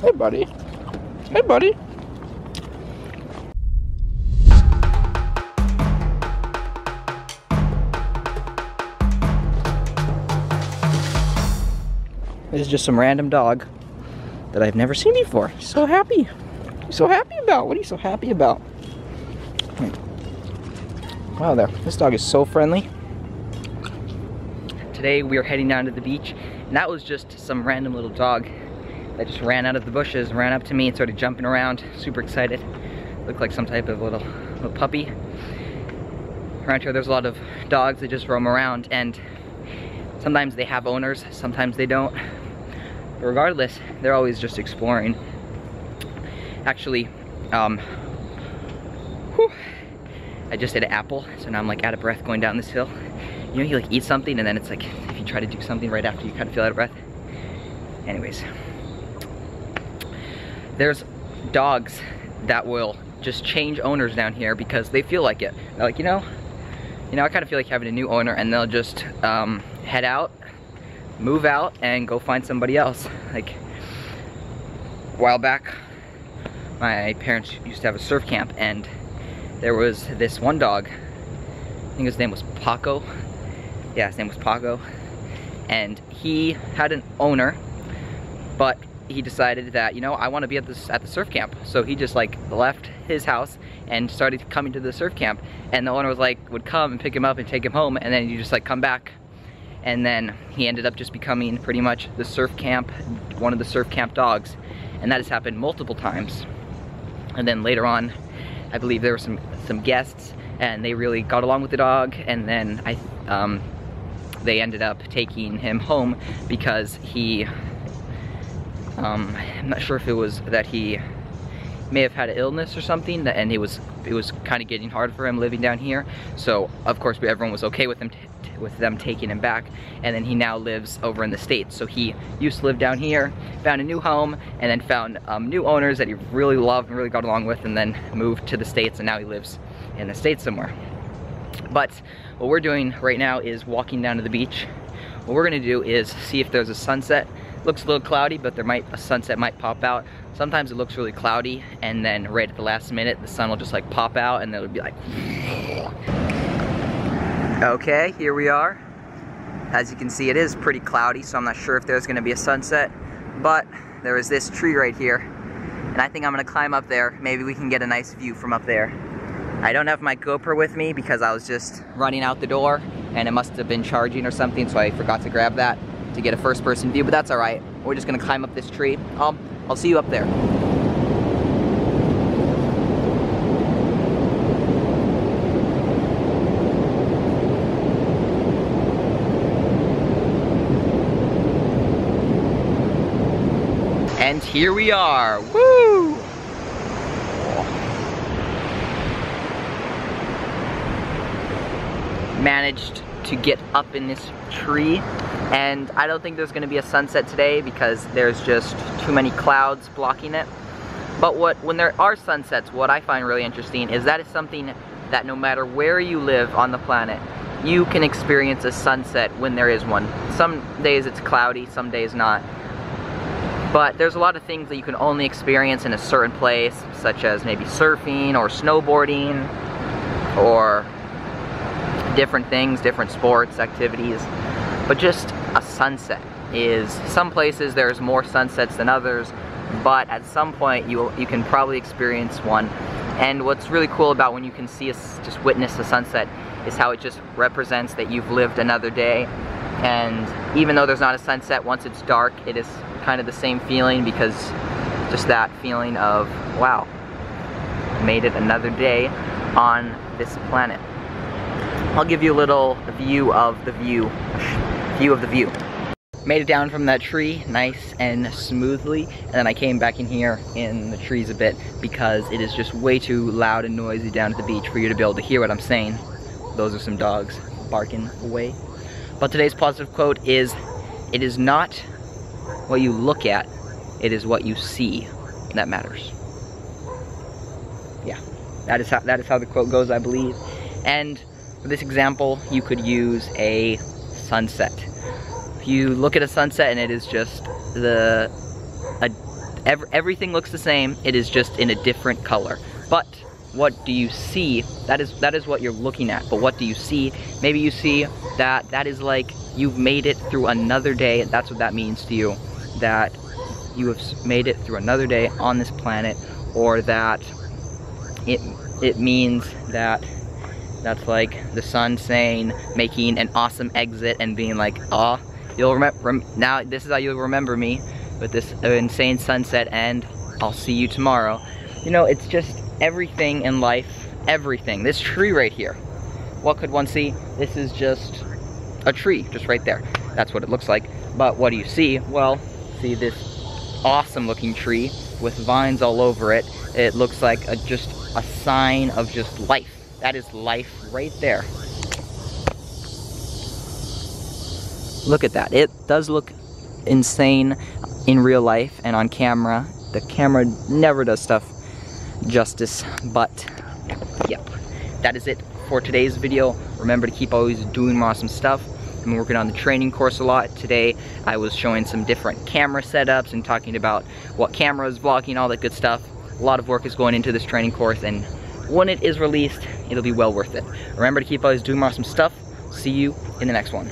Hey, buddy. Hey, buddy. This is just some random dog that I've never seen before. He's so happy. What are you so happy about? What are you so happy about? Wow, there. This dog is so friendly. Today we are heading down to the beach, and that was just some random little dog that just ran out of the bushes, ran up to me and started jumping around. Super excited. Looked like some type of little puppy. Around here there's a lot of dogs that just roam around, and sometimes they have owners, sometimes they don't. But regardless, they're always just exploring. Actually, I just ate an apple, so now I'm like out of breath going down this hill. You know, you like eat something and then it's like, if you try to do something right after, you kind of feel out of breath. Anyways, there's dogs that will just change owners down here because they feel like it. They're like, you know, I kind of feel like having a new owner, and they'll just head out, move out, and go find somebody else. Like, a while back, my parents used to have a surf camp, and there was this one dog, I think his name was Paco. Yeah, his name was Paco. And he had an owner, but he decided that, you know, I want to be at the surf camp. So he just like left his house and started coming to the surf camp. And the owner was like, would come and pick him up and take him home, and then you just like come back. And then he ended up just becoming pretty much the surf camp, one of the surf camp dogs. And that has happened multiple times. And then later on, I believe there were some guests, and they really got along with the dog, and then they ended up taking him home because he, I'm not sure if it was that he may have had an illness or something, and it was kind of getting hard for him living down here. So of course everyone was okay with them taking him back, and then he now lives over in the States. So he used to live down here, found a new home, and then found new owners that he really loved and really got along with, and then moved to the States, and now he lives in the States somewhere. But what we're doing right now is walking down to the beach. What we're gonna do is see if there's a sunset. Looks a little cloudy, but a sunset might pop out. Sometimes it looks really cloudy, and then right at the last minute, the sun will just like pop out, and then it'll be like. Okay, here we are. As you can see, it is pretty cloudy, so I'm not sure if there's gonna be a sunset, but there is this tree right here, and I think I'm gonna climb up there. Maybe we can get a nice view from up there. I don't have my GoPro with me because I was just running out the door, and it must have been charging or something, so I forgot to grab that to get a first-person view, but that's all right. We're just gonna climb up this tree. I'll see you up there. And here we are, woo! Managed to get up in this tree, and I don't think there's gonna be a sunset today because there's just too many clouds blocking it. But when there are sunsets, what I find really interesting is that is something that no matter where you live on the planet, you can experience a sunset when there is one. Some days it's cloudy, some days not. But there's a lot of things that you can only experience in a certain place, such as maybe surfing or snowboarding or different things, different sports, activities. But just a sunset is, some places there's more sunsets than others, but at some point you can probably experience one. And what's really cool about when you can see just witness a sunset is how it just represents that you've lived another day. And even though there's not a sunset, once it's dark, it is kind of the same feeling, because just that feeling of, wow, made it another day on this planet. I'll give you a little view of the view. Made it down from that tree nice and smoothly, and then I came back in here in the trees a bit because it is just way too loud and noisy down at the beach for you to be able to hear what I'm saying. Those are some dogs barking away. But today's positive quote is, "It is not what you look at, it is what you see that matters." Yeah, that is how the quote goes, I believe. And for this example, you could use a sunset. If you look at a sunset and it is just a Everything looks the same, it is just in a different color. But what do you see? That is what you're looking at. But what do you see? Maybe you see that is like you've made it through another day. That's what that means to you. That you have made it through another day on this planet, or that it means that that's like the sun saying, making an awesome exit and being like, ah, you'll remember, now this is how you'll remember me, with this insane sunset, and I'll see you tomorrow. You know, it's just everything in life, everything. This tree right here, what could one see? This is just a tree, just right there. That's what it looks like. But what do you see? Well, see this awesome looking tree with vines all over it. It looks like just a sign of just life. That is life right there. Look at that. It does look insane in real life and on camera. The camera never does stuff justice, but yep, that is it for today's video. Remember to keep always doing more awesome stuff. I'm working on the training course a lot. Today I was showing some different camera setups and talking about what cameras, vlogging, all that good stuff. A lot of work is going into this training course, and when it is released, it'll be well worth it. Remember to keep always doing more awesome stuff. See you in the next one.